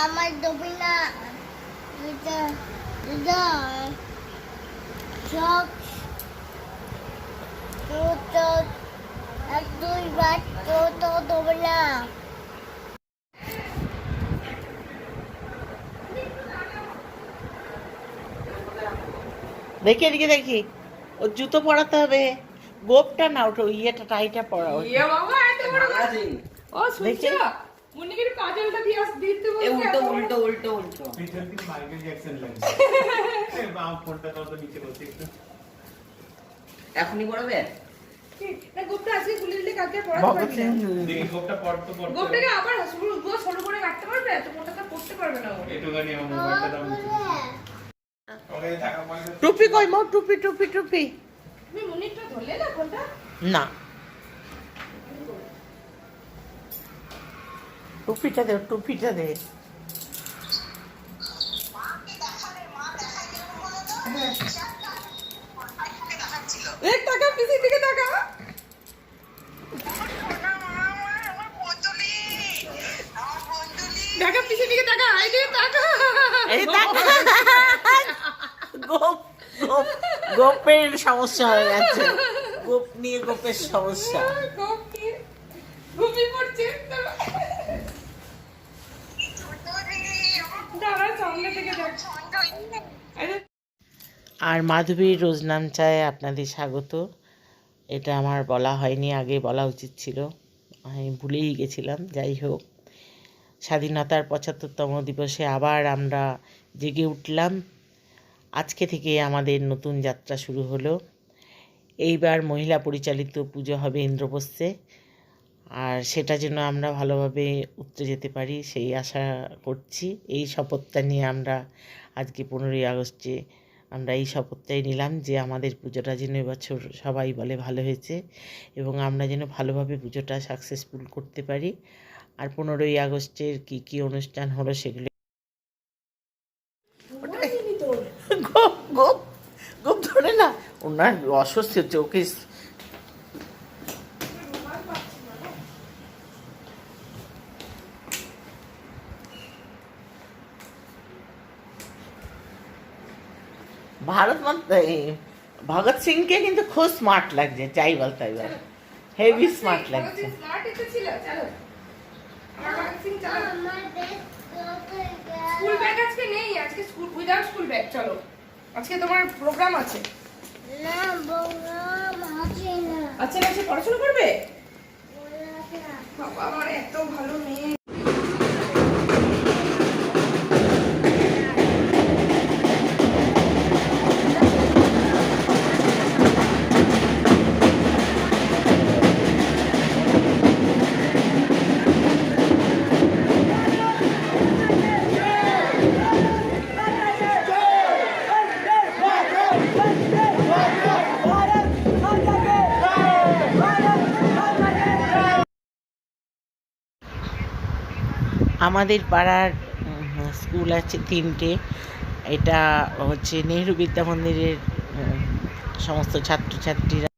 আমার ডুবি না এক দুই বার তো ডুবি না। দেখি এদিকে দেখি, ওর জুতো পরাতে হবে, গোপটা না ওটা ইয়েটা টাইটা পরা। দেখি উল্টো উল্টো উল্টো এখনই পড়াবে। টুপি কই মো, টুপি টুপি টুপি না, টুপিটা দে, টুপিটা দে। গোপের সমস্যা হয়ে গেছে, গোপ নিয়ে গোপের সমস্যা। আর মাধবীর রোজ নাম চায় আপনাদের স্বাগত। এটা আমার বলা হয়নি, আগে বলা উচিত ছিল, আমি ভুলেই গেছিলাম। যাই হোক, স্বাধীনতার ৭৫তম দিবসে আবার আমরা জেগে উঠলাম। আজকে থেকে আমাদের নতুন যাত্রা শুরু হলো। এইবার মহিলা পরিচালিত পুজো হবে ইন্দ্রপ্রস্থে, আর সেটা যেন আমরা ভালোভাবে উতরে যেতে পারি সেই আশা করছি। এই শপথটা নিয়ে আমরা আজকে 15ই আগস্টে আমরা এই শপথটাই নিলাম যে আমাদের পুজোটা যেন এবছর সবাই বলে ভালো হয়েছে, এবং আমরা যেন ভালোভাবে পুজোটা সাকসেসফুল করতে পারি। আর 15ই আগস্টের কী কী অনুষ্ঠান হলো সেগুলো গোপ গোপ ধরে না, ওনার অস্বস্তি হচ্ছে। ওকে ভারত মাতা ভগৎ সিংকে কিন্তু খুব স্মার্ট লাগছে, যাই বল তাই বল, হেভি স্মার্ট লাগছে। স্কুল ব্যাগ আজকে নেই, আজকে স্কুল উইদাউট স্কুল ব্যাগ। চলো আজকে তোমার প্রোগ্রাম আছে। না প্রোগ্রাম আছে না। আচ্ছা আচ্ছা, পড়াশোনা করবে? বাবা আমার এত ভালো মেয়ে। আমাদের পাড়ার স্কুল আছে 3টে। এটা হচ্ছে নেহরু বিদ্যা মন্দিরের সমস্ত ছাত্রছাত্রীরা।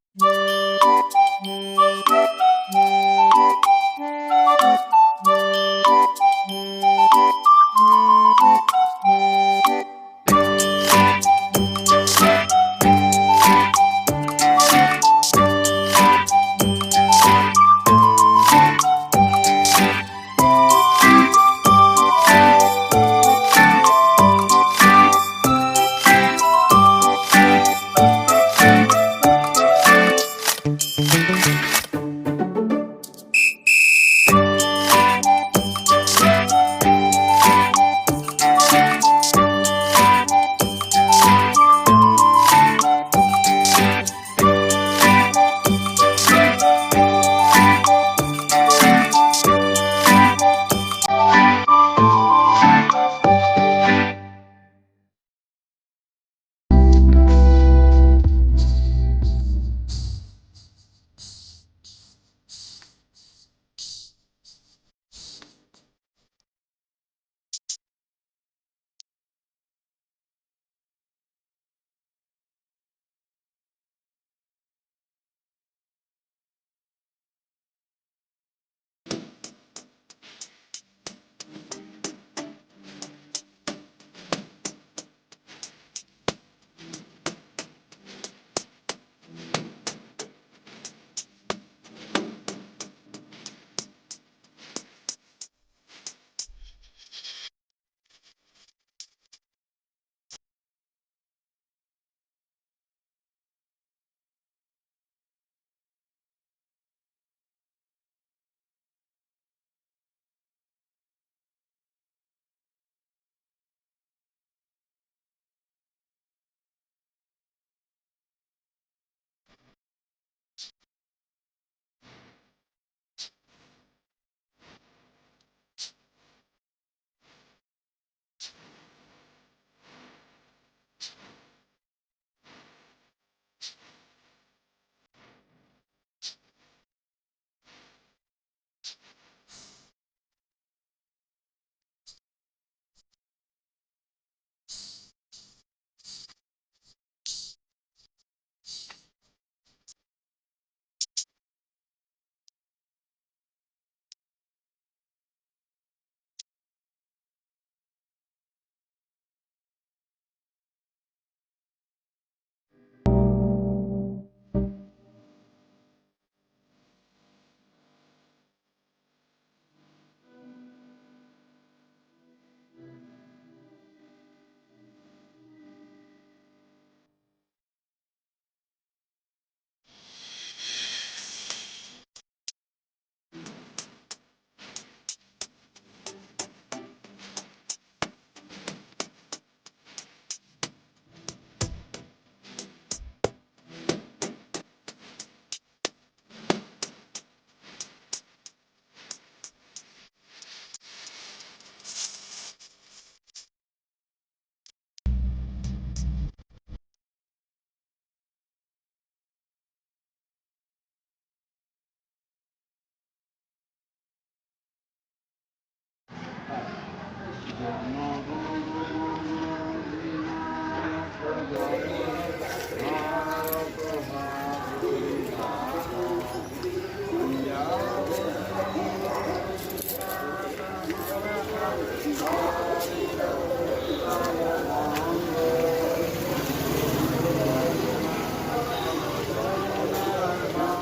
Oh,